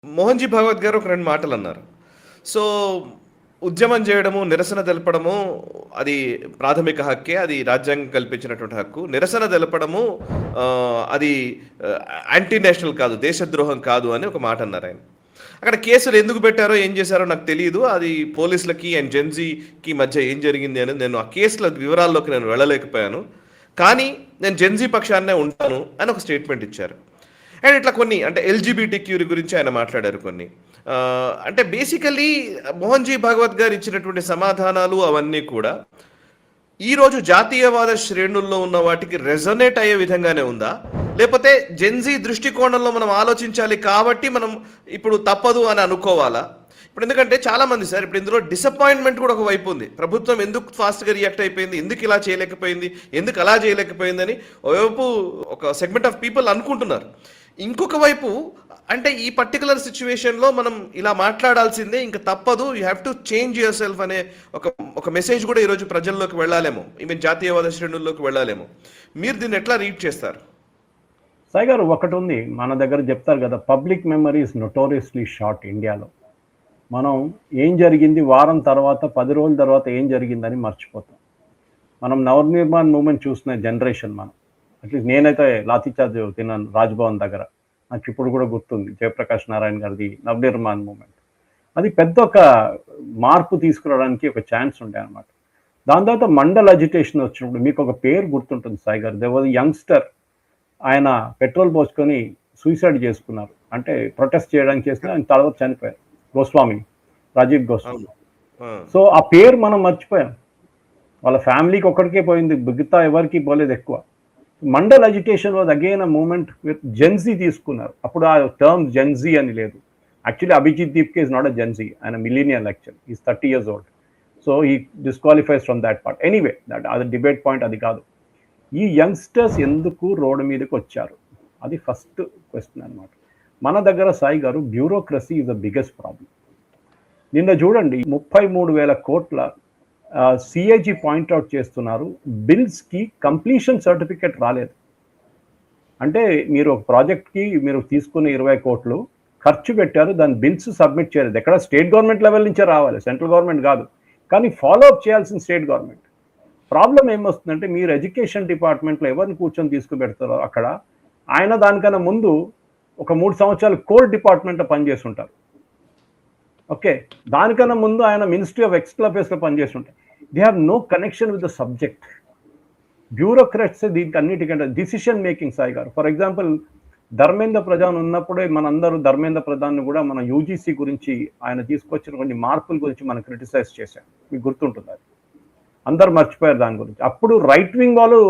మోహన్‌జీ భాగవత్ గారు ఒక 2 మాటలన్నారు. సో, ఉద్యమం జేయడము, నిరసన తెలపడము అది ప్రాథమిక హక్కే. అది రాజ్యాంగం కల్పించినటువంటి హక్కు. నిరసన తెలపడము అది ఆహ్, యాంటీ నేషనల్ కాదు, దేశద్రోహం కాదు అని ఒక మాటన్నారాయన. అక్కడ కేసులు ఎందుకు పెట్టారో, ఏం చేశారో నాకు తెలీదు. అది పోలీసులకి అండ్ జెన్‌జీకి మధ్య ఏం జరిగింది అనేది నేను ఆ కేసుల వివరాల్లోకి నేను వెళ్ళలేకపోయాను. కానీ నేను జెన్‌జీ పక్షాన్నే ఉంటాను అని ఒక స్టేట్మెంట్ ఇచ్చారు. అండ్ ఇట్లా కొన్ని అంటే ఎల్‌జీబీటీక్యూ గురించి ఆయన మాట్లాడారు కొన్ని. అంటే బేసికల్లీ మోహన్‌జీ భాగవత్ గారు ఇచ్చినటువంటి సమాధానాలు అవన్నీ కూడా ఈరోజు జాతీయవాద శ్రేణుల్లో ఉన్న వాటికి రెజొనేట్ అయ్యే విధంగానే ఉందా? లేపోతే జెన్‌జీ దృష్టికోణంలో మనం ఆలోచించాలి కాబట్టి మనం ఇప్పుడు తప్పదు అని అనుకోవాలా? ఇప్పుడు ఎందుకంటే చాలామంది సార్ ఇప్పుడు ఇందులో డిసప్పాయింట్మెంట్ కూడా ఒక వైపు ఉంది. ప్రభుత్వం ఎందుకు ఫాస్ట్‌గా రియాక్ట్ అయిపోయింది? ఎందుకు ఇలా చేయలేకపోయింది? ఎందుకు అలా చేయలేకపోయిందని ఓవైపు ఒక సెగ్మెంట్ ఆఫ్ పీపుల్ అనుకుంటున్నారు. ఇంకొక వైపు అంటే ఈ పర్టికులర్ సిచ్యువేషన్‌లో మనం ఇలా మాట్లాడాల్సిందే, ఇంక తప్పదు. You have to change your self అనే ఒక ఒక మెసేజ్ కూడా ఈరోజు ప్రజల్లోకి వెళ్ళాలేమో. ఈవెన్ జాతీయవాద శ్రేణుల్లోకి వెళ్ళాలేమో. మీరు దీన్ని ఎట్లా రీడ్ చేస్తారు? సాయి గారు, ఒకటి ఉంది మన దగ్గర చెప్తారు కదా, పబ్లిక్ మెమరీ ఇస్ నొటోరియస్లీ షార్ట్ ఇండియాలో. మనం ఏం జరిగింది వారం తర్వాత 10 రోజుల తర్వాత ఏం జరిగిందని మర్చిపోతాం. మనం నవనిర్మాణ్ మూమెంట్ చూసిన జనరేషన్ మనం. అట్లీస్ట్ నేనైతే లాఠీచార్జ్ తిన్నాను రాజ్భవన్ దగ్గర. నాకు ఇప్పుడు కూడా గుర్తుంది జయప్రకాష్ నారాయణ గారిది నవనిర్మాణ్ మూమెంట్. అది పెద్ద ఒక మార్పు తీసుకురావడానికి ఒక ఛాన్స్ ఉండే అనమాట. దాని తర్వాత మండల్ అజిటేషన్ వచ్చినప్పుడు మీకు ఒక పేరు గుర్తుంటుంది సాయి గారు. దేర్ వాజ్ యంగ్స్టర్, ఆయన పెట్రోల్ పోసుకొని సూసైడ్ చేసుకున్నారు. అంటే ప్రొటెస్ట్ చేయడానికి చేస్తే ఆయన తర్వాత చనిపోయారు. గోస్వామి, రాజీవ్ గోస్వామి. సో ఆ పేరు మనం మర్చిపోయాం. వాళ్ళ ఫ్యామిలీకి ఒక్కడికే పోయింది, మిగతా ఎవరికి పోలేదు ఎక్కువ. Mandal agitation was again a movement with Gen Z తీసుకున్నారు. అప్పుడు ఆ టర్మ్ జెన్జీ అని లేదు. Actually Abhijit Dipke is not a Gen Z, ఆయన millennial actual, is 30 years old. So ఈ disqualifies from that part. Anyway that అది డిబేట్ పాయింట్, అది కాదు. ఈ యంగ్స్టర్స్ ఎందుకు రోడ్డు మీదకి వచ్చారు, అది ఫస్ట్ క్వశ్చన్ అనమాట. మన దగ్గర సాయి గారు bureaucracy is the biggest problem. నిన్న చూడండి 33,000 కోట్ల సిఏజీ పాయింట్అవుట్ చేస్తున్నారు, బిల్స్కి కంప్లీషన్ సర్టిఫికెట్ రాలేదు. అంటే మీరు ఒక ప్రాజెక్ట్కి మీరు తీసుకున్న 20 కోట్లు ఖర్చు పెట్టారు, దాని బిల్స్ సబ్మిట్ చేయలేదు. ఎక్కడ స్టేట్ గవర్నమెంట్ లెవెల్ నుంచే రావాలి, సెంట్రల్ గవర్నమెంట్ కాదు. కానీ ఫాలో అప్ చేయాల్సిన స్టేట్ గవర్నమెంట్. ప్రాబ్లం ఏమొస్తుందంటే మీరు ఎడ్యుకేషన్ డిపార్ట్మెంట్లో ఎవరిని కూర్చొని తీసుకుపెడతారో అక్కడ ఆయన దానికన్నా ముందు ఒక 3 సంవత్సరాలు కోర్ డిపార్ట్మెంట్లో పనిచేసి ఉంటారు. ఓకే, దానికన్నా ముందు ఆయన మినిస్ట్రీ ఆఫ్ ఎక్స్టర్నల్ అఫేర్స్లో పనిచేసి ఉంటారు. They have no connection with the subject. Bureaucrats దీనికి అన్నిటికంటే డిసిషన్ మేకింగ్ సాయి గారు. ఫర్ ఎగ్జాంపుల్ ధర్మేంద్ర ప్రధాన్ ఉన్నప్పుడే మనందరూ ధర్మేంద్ర ప్రధాన్ కూడా మన యూజీసీ గురించి ఆయన తీసుకొచ్చిన కొన్ని మార్పుల గురించి మనం క్రిటిసైజ్ చేశాం, మీకు గుర్తుంటుంది. అది అందరు మర్చిపోయారు దాని గురించి. అప్పుడు రైట్ వింగ్ వాళ్ళు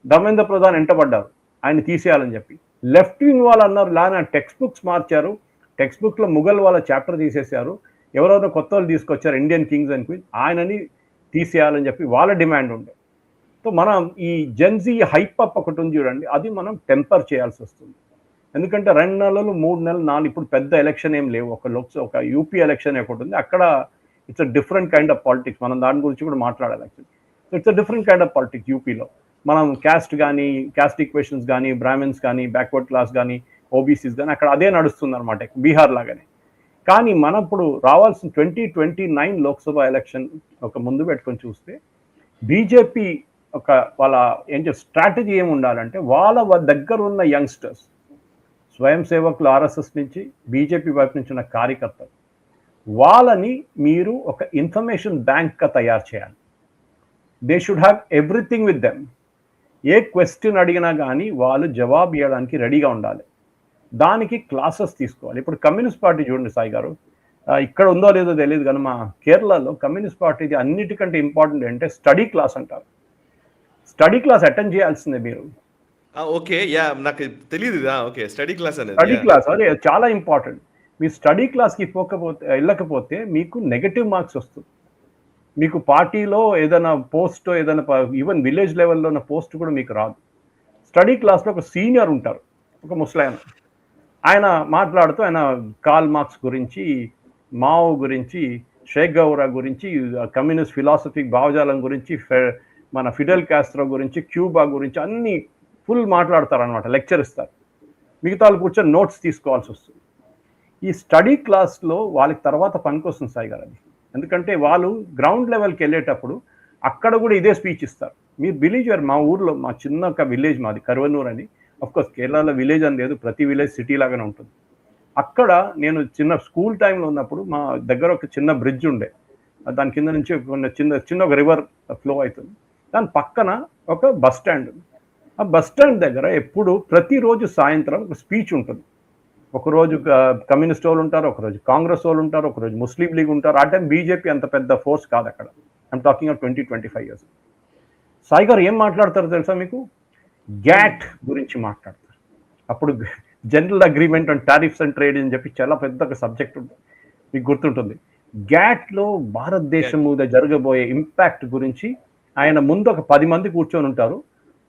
ధర్మేంద్ర ప్రధాన్ ఎంటబడ్డారు ఆయన తీసేయాలని చెప్పి. లెఫ్ట్ వింగ్ వాళ్ళు అన్నారు లానా టెక్స్ట్ బుక్స్ మార్చారు, టెక్స్ట్ బుక్లో ముఘల్ వాళ్ళ చాప్టర్ తీసేశారు, ఎవరెవరో కొత్త వాళ్ళు తీసుకొచ్చారు ఇండియన్ కింగ్స్ అని ఆయనని తీసేయాలని చెప్పి వాళ్ళ డిమాండ్ ఉండే. సో మనం ఈ జెన్జీ హైప్ అప్ ఒకటి ఉంది చూడండి, అది మనం టెంపర్ చేయాల్సి వస్తుంది. ఎందుకంటే 2 నెలలు 3 నెలలు 4 ఇప్పుడు పెద్ద ఎలక్షన్ ఏం లేవు. ఒక యూపీ ఎలక్షన్ ఒకటి ఉంది, అక్కడ it's a different kind of politics. మనం దాని గురించి కూడా మాట్లాడాలి actually. So it's a different kind of politics యూపీలో. మనం క్యాస్ట్ కానీ, క్యాస్ట్ ఈక్వేషన్స్ కానీ, బ్రాహ్మిన్స్ కానీ, బ్యాక్వర్డ్ క్లాస్ కానీ, ఓబీసీస్ కానీ అక్కడ అదే నడుస్తుంది అనమాట, బీహార్ లాగానే. కానీ మనం ఇప్పుడు రావాల్సిన 2029 లోక్సభ ఎలక్షన్ ఒక ముందు పెట్టుకొని చూస్తే బీజేపీ ఒక వాళ్ళ ఏంటి స్ట్రాటజీ ఏమి ఉండాలంటే, వాళ్ళ దగ్గర ఉన్న యంగ్స్టర్స్, స్వయం సేవకులు ఆర్ఎస్ఎస్ నుంచి బీజేపీ వైపు నుంచి ఉన్న కార్యకర్తలు, వాళ్ళని మీరు ఒక ఇన్ఫర్మేషన్ బ్యాంక్గా తయారు చేయాలి. They should have everything with them. A question అడిగినా కానీ వాళ్ళు జవాబు ఇవ్వడానికి రెడీగా ఉండాలి. దానికి క్లాసెస్ తీసుకోవాలి. ఇప్పుడు కమ్యూనిస్ట్ పార్టీ చూడండి సాయి గారు, ఇక్కడ ఉందో లేదో తెలియదు కానీ మా కేరళలో కమ్యూనిస్ట్ పార్టీది అన్నిటికంటే ఇంపార్టెంట్ అంటే స్టడీ క్లాస్ అంటారు. స్టడీ క్లాస్ అటెండ్ చేయాల్సిందే మీరు. ఓకే, యా నాకు తెలియదు. ఓకే, స్టడీ క్లాస్ అనేది స్టడీ క్లాస్ అదే చాలా ఇంపార్టెంట్. మీ స్టడీ క్లాస్కి వెళ్ళకపోతే మీకు నెగటివ్ మార్క్స్ వస్తుంది. మీకు పార్టీలో ఏదైనా పోస్ట్, ఏదైనా ఈవెన్ విలేజ్ లెవెల్లో ఉన్న పోస్ట్ కూడా మీకు రాదు. స్టడీ క్లాస్లో ఒక సీనియర్ ఉంటారు, ఒక ముస్లాయన, ఆయన మాట్లాడుతూ ఆయన కాల్ మార్క్స్ గురించి, మావో గురించి, షేక్ గౌరా గురించి, కమ్యూనిస్ట్ ఫిలాసఫిక్ భావజాలం గురించి, మన ఫిడెల్ కాస్ట్రో గురించి, క్యూబా గురించి అన్నీ ఫుల్ మాట్లాడతారు అనమాట, లెక్చర్ ఇస్తారు. మిగతా వాళ్ళు కూర్చొని నోట్స్ తీసుకోవాల్సి వస్తుంది. ఈ స్టడీ క్లాస్లో వాళ్ళకి తర్వాత పనికొస్తుంది సాయి గారు అది. ఎందుకంటే వాళ్ళు గ్రౌండ్ లెవెల్కి వెళ్ళేటప్పుడు అక్కడ కూడా ఇదే స్పీచ్ ఇస్తారు. మీరు బిలీవ్ చేయరు, మా ఊర్లో మా చిన్న ఒక విలేజ్ మాది కరువనూర్ అని. అఫ్కోర్స్ కేరళలో విలేజ్ అని లేదు, ప్రతి విలేజ్ సిటీ లాగానే ఉంటుంది. అక్కడ నేను చిన్న స్కూల్ టైంలో ఉన్నప్పుడు మా దగ్గర ఒక చిన్న బ్రిడ్జ్ ఉండే, దాని కింద నుంచి చిన్న ఒక రివర్ ఫ్లో అవుతుంది. దాని పక్కన ఒక బస్ స్టాండ్ ఉంది. ఆ బస్ స్టాండ్ దగ్గర ఎప్పుడు ప్రతిరోజు సాయంత్రం ఒక స్పీచ్ ఉంటుంది. ఒకరోజు కమ్యూనిస్ట్ వాళ్ళు ఉంటారు, ఒకరోజు కాంగ్రెస్ వాళ్ళు ఉంటారు, ఒకరోజు ముస్లిం లీగ్ ఉంటారు. ఆ టైం బీజేపీ అంత పెద్ద ఫోర్స్ కాదు అక్కడ. I'm talking of 20-25 years. Sai గారు ఏం మాట్లాడతారు తెలుసా మీకు? గ్యాట్ గురించి మాట్లాడతారు. అప్పుడు general agreement on tariffs and trade అని చెప్పి చాలా పెద్ద ఒక సబ్జెక్ట్ ఉంటుంది, మీకు గుర్తుంటుంది. గ్యాట్లో భారతదేశం మీద జరగబోయే ఇంపాక్ట్ గురించి ఆయన ముందు ఒక 10 మంది కూర్చొని ఉంటారు,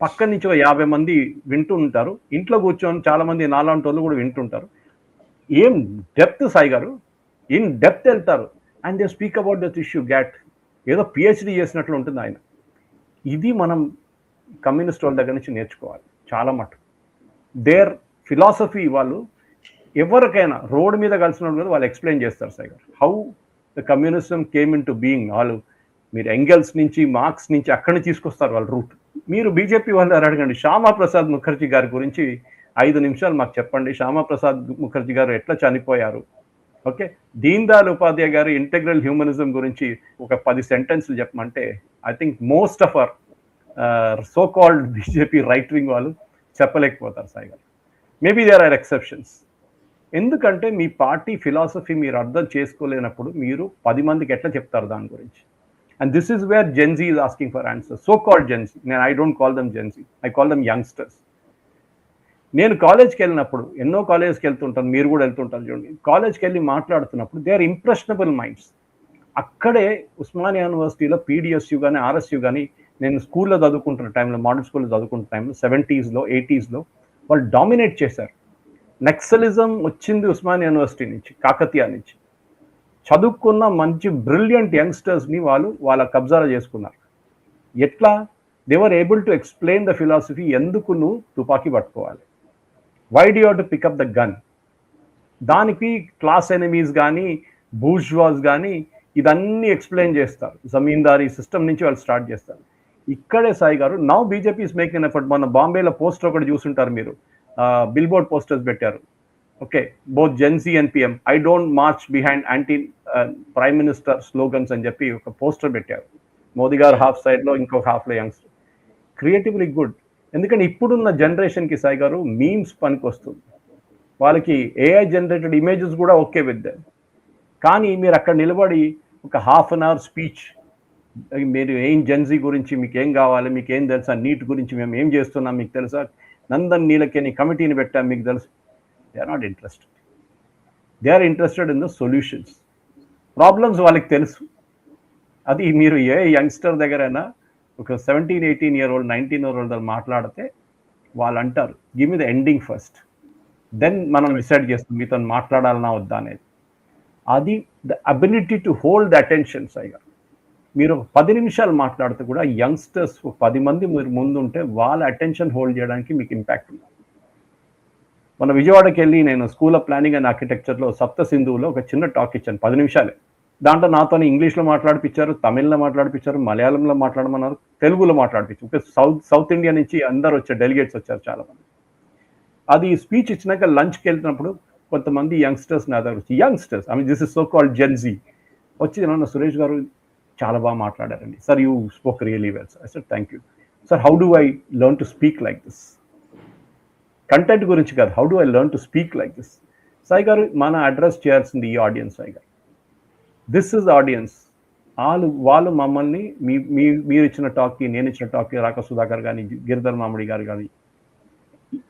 పక్క నుంచి ఒక 50 మంది వింటూ ఉంటారు, ఇంట్లో కూర్చొని చాలా మంది నాలాంటి వాళ్ళు కూడా వింటుంటారు. ఏం depth Sai garu, in depth వెళ్తారు. And they speak about that issue గ్యాట్. ఏదో పిహెచ్డి చేసినట్లు ఉంటుంది ఆయన. ఇది మనం కమ్యూనిస్ట్ వాళ్ళ దగ్గర నుంచి నేర్చుకోవాలి చాలా మటుకు. దేర్ ఫిలాసఫీ వాళ్ళు ఎవరికైనా రోడ్ మీద కలిసిన వాళ్ళు వాళ్ళు ఎక్స్ప్లెయిన్ చేస్తారు సాయి గారు, how the communism came in to being. వాళ్ళు మీరు ఎంగెల్స్ నుంచి మార్క్స్ నుంచి అక్కడి నుంచి తీసుకొస్తారు వాళ్ళ రూట్. మీరు బీజేపీ వాళ్ళు అడగండి, శ్యామా ప్రసాద్ ముఖర్జీ గారి గురించి 5 నిమిషాలు మాకు చెప్పండి. శ్యామా ప్రసాద్ ముఖర్జీ గారు ఎట్లా చనిపోయారు? ఓకే, దీన్ దయాళ్ ఉపాధ్యాయ గారు ఇంటెగ్రల్ హ్యూమనిజం గురించి ఒక 10 సెంటెన్స్లు చెప్పమంటే I think most of our so called BJP right wing వాళ్ళు చెప్పలేకపోతారు Sai garu. Maybe there are exceptions. ఎందుకంటే మీ పార్టీ ఫిలాసఫీ మీరు అర్థం చేసుకోలేనప్పుడు మీరు 10 మందికి ఎట్లా చెప్తారు దాని గురించి? And this is where Gen Z is asking for answer. So called Gen Z, నేను I don't call them Gen Z, I call them youngsters. నేను కాలేజ్కి వెళ్ళినప్పుడు, ఎన్నో కాలేజ్కి వెళ్తుంటాను, మీరు కూడా వెళ్తుంటారు చూడండి, కాలేజ్కి వెళ్ళి మాట్లాడుతున్నప్పుడు దే ఆర్ ఇంప్రెషనబుల్ మైండ్స్. అక్కడే ఉస్మానియా యూనివర్సిటీలో పీడిఎస్యు కానీ ఆర్ఎస్యు కానీ, నేను స్కూల్లో చదువుకుంటున్న టైంలో, మోడల్ స్కూల్లో చదువుకుంటున్న టైంలో 70s, 80s వాళ్ళు డామినేట్ చేశారు. నక్సలిజం వచ్చింది ఉస్మానియా యూనివర్సిటీ నుంచి, కాకతీయ నుంచి. చదువుకున్న మంచి బ్రిలియంట్ యంగ్స్టర్స్ని వాళ్ళ కబ్జాలో చేసుకున్నారు. ఎట్లా? They were able to explain the philosophy. ఎందుకు నువ్వు తుపాకీ పట్టుకోవాలి, why do you have to pick up the gun? దానికి క్లాస్ ఎనిమీస్ కానీ బూర్జ్వాస్ కానీ ఇదన్నీ ఎక్స్ప్లెయిన్ చేస్తారు. జమీందారీ సిస్టమ్ నుంచి వాళ్ళు స్టార్ట్ చేస్తారు. ఇక్కడే సాయి గారు now BJP is making effort. మొన్న బాంబేలో పోస్టర్ ఒకటి చూసుంటారు మీరు, బిల్ బోర్డ్ పోస్టర్స్ పెట్టారు. Okay, both Gen Z and PM, I don't March behind anti prime minister slogans అని చెప్పి ఒక పోస్టర్ పెట్టారు. మోదీ గారు హాఫ్ సైడ్లో, ఇంకొక హాఫ్లో యంగ్స్టర్. Creatively good. ఎందుకంటే ఇప్పుడున్న జనరేషన్కి సాయి గారు మీమ్స్ పనికి వస్తుంది, వాళ్ళకి ఏఐ జనరేటెడ్ ఇమేజెస్ కూడా ఓకే విత్ దెమ్. కానీ మీరు అక్కడ నిలబడి ఒక ½ an hour స్పీచ్, మీరు ఏం జెన్జీ గురించి మీకు ఏం కావాలి, మీకు ఏం తెలుసా, నీట్ గురించి మేము ఏం చేస్తున్నాం మీకు తెలుసా, నందన్ నీలకేని కమిటీని పెట్టాం మీకు తెలుసు. They are not interested. They are interested in the solutions. Problems వాళ్ళకి తెలుసు. అది మీరు ఏ యంగ్స్టర్ దగ్గరైనా ఒక 17-18-year-old 19-year-old మాట్లాడితే వాళ్ళు అంటారు, give me the ending first, then మనం డిసైడ్ చేస్తాం మీతో మాట్లాడాలన్నా వద్దా అనేది. అది the ability to hold the attention Sai garu. మీరు 10 నిమిషాలు మాట్లాడితే కూడా యంగ్స్టర్స్ 10 మంది మీరు ముందు ఉంటే వాళ్ళ అటెన్షన్ హోల్డ్ చేయడానికి మీకు ఇంపాక్ట్ ఉంది. మన విజయవాడకి వెళ్ళి నేను స్కూల్ ఆఫ్ ప్లానింగ్ అండ్ ఆర్కిటెక్చర్లో సప్త సింధువులో ఒక చిన్న టాక్ ఇచ్చాను, 10 నిమిషాలే. దాంట్లో నాతో ఇంగ్లీష్లో మాట్లాడిపించారు, తమిళ్లో మాట్లాడిపించారు, మలయాళంలో మాట్లాడమన్నారు, తెలుగులో మాట్లాడిపించారు. సౌత్ ఇండియా నుంచి అందరు వచ్చారు, డెలిగేట్స్ వచ్చారు చాలామంది. అది స్పీచ్ ఇచ్చినాక లంచ్కి వెళ్తున్నప్పుడు కొంతమంది యంగ్స్టర్స్ నా దగ్గర వచ్చి, youngsters I mean this is so called Gen Z, వచ్చి నన్ను సురేష్ గారు చాలా బాగా మాట్లాడారండి sir, you spoke really well sir. I said thank you sir. How do I learn to speak like this? Content గురించి కాదు, how do I learn to speak like this? Sai garu మనం address చేయాల్సింది ఈ ఆడియన్స్. సాయి గారు, దిస్ ఇస్ ఆడియన్స్. వాళ్ళు మమ్మల్ని మీరు ఇచ్చిన టాక్కి, నేను ఇచ్చిన టాక్కి, రాక సుధాకర్ కానీ, గిరిధర్ మామిడి గారు కానీ,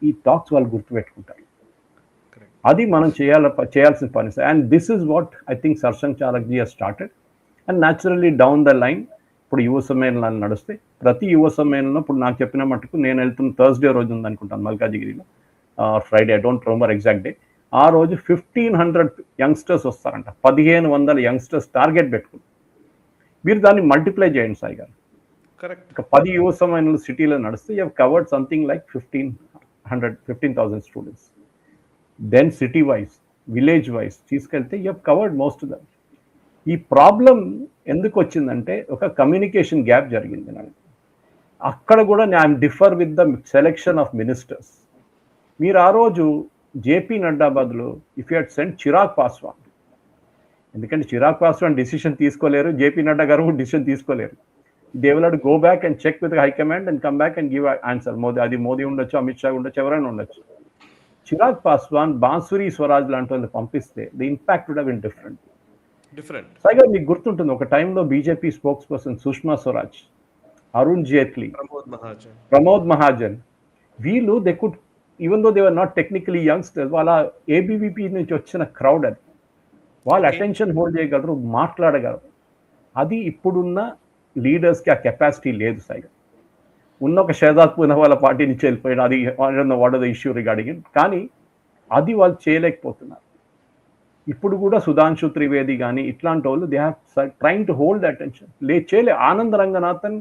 ఈ టాక్స్ వాళ్ళు గుర్తుపెట్టుకుంటారు. అది మనం చేయాల్సిన పని. And this is what I think Sarsanghchalakji has started. And naturally down the line ఇప్పుడు యువ సమ్మేళనాలు నడుస్తాయి. ప్రతి యువ సమ్మేళనంలో ఇప్పుడు నాకు చెప్పిన మటుకు నేను వెళ్తున్న థర్స్డే రోజు ఉంది అనుకుంటాను మల్కాజిగిరిలో, Friday, I don't remember exact day. ఆ రోజు 1500 యంగ్స్టర్స్ వస్తారంట. 1500 యంగ్స్టర్స్ టార్గెట్ పెట్టుకుని మీరు దాన్ని మల్టిప్లై చేయండి సాయి గారు. కరెక్ట్. ఒక 10 యువ సమ్మేళనాలు సిటీలో నడిస్తే you have covered something like 15,000 students. Then city wise village wise తీసుకెళ్తే యూ కవర్డ్ మోస్ట్ దమ్. ఈ ప్రాబ్లం ఎందుకు వచ్చిందంటే ఒక కమ్యూనికేషన్ గ్యాప్ జరిగింది నాకు. అక్కడ కూడా నేను differ with the selection of ministers. మీరు ఆ రోజు జేపీ నడ్డా బదులు if you had sent Chirag Paswan, ఎందుకంటే చిరాగ్ పాస్వాన్ డిసిషన్ తీసుకోలేరు, జేపీ నడ్డా గారు డిసిషన్ తీసుకోలేరు. They will have to go back and check with high command and come back and give answer. Modi ఉండొచ్చు, అమిత్ షా ఉండొచ్చు, ఎవరైనా ఉండొచ్చు. చిరాగ్ పాస్వాన్, బాన్సురి స్వరాజ్ లాంటి వాళ్ళు పంపిస్తే the impact would have been different. సాయిగారు మీకు గుర్తుంటుంది ఒక టైంలో BJP spokesperson Sushma Swaraj, Arun Jaitley, Pramod Mahajan, వీళ్ళు they could even though they were not technically youngsters, వాళ్ళ ఏబీవీపీ నుంచి వచ్చిన క్రౌడ్ అది, వాళ్ళు అటెన్షన్ హోల్డ్ చేయగలరు, మాట్లాడగలరు. అది ఇప్పుడున్న లీడర్స్కి ఆ కెపాసిటీ లేదు సాయిగా. ఉన్న ఒక షహజాద్ పూనా వాళ్ళ పార్టీ నుంచి వెళ్ళిపోయాడు, అది what are the issue regarding, కానీ అది వాళ్ళు చేయలేకపోతున్నారు. ఇప్పుడు కూడా సుధాంశు త్రివేది కానీ ఇట్లాంటి వాళ్ళు they have trying to hold attention. చేయలే. ఆనంద్ రంగనాథన్,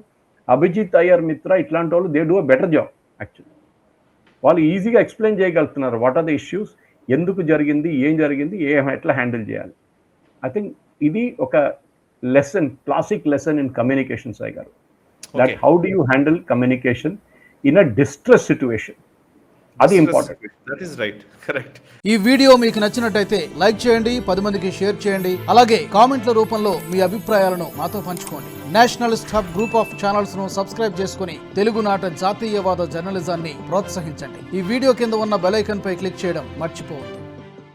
అభిజిత్ అయ్యర్ మిత్రా ఇట్లాంటి వాళ్ళు they do a better job actually. వాళ్ళు ఈజీగా ఎక్స్ప్లెయిన్ చేయగలుగుతున్నారు వాట్ ఆర్ ద ఇష్యూస్, ఎందుకు జరిగింది, ఏం జరిగింది, ఎట్లా హ్యాండిల్ చేయాలి. ఐ థింక్ ఇది ఒక lesson, classic lesson in communication Sai garu. That how do you handle communication in a distress situation, అది important. That is right, correct. ఈ వీడియో మీకు నచ్చినట్టయితే లైక్ చేయండి, 10 మందికి షేర్ చేయండి, అలాగే కామెంట్ల రూపంలో మీ అభిప్రాయాలను మాతో పంచుకోండి. Nationalist hub group of channels ను సబ్స్క్రైబ్ చేసుకుని తెలుగునాట జాతీయవాద జర్నలిజాన్ని ప్రోత్సహించండి. ఈ వీడియో కింద ఉన్న బెల్ ఐకాన్ పై క్లిక్ చేయడం మర్చిపోవద్దు.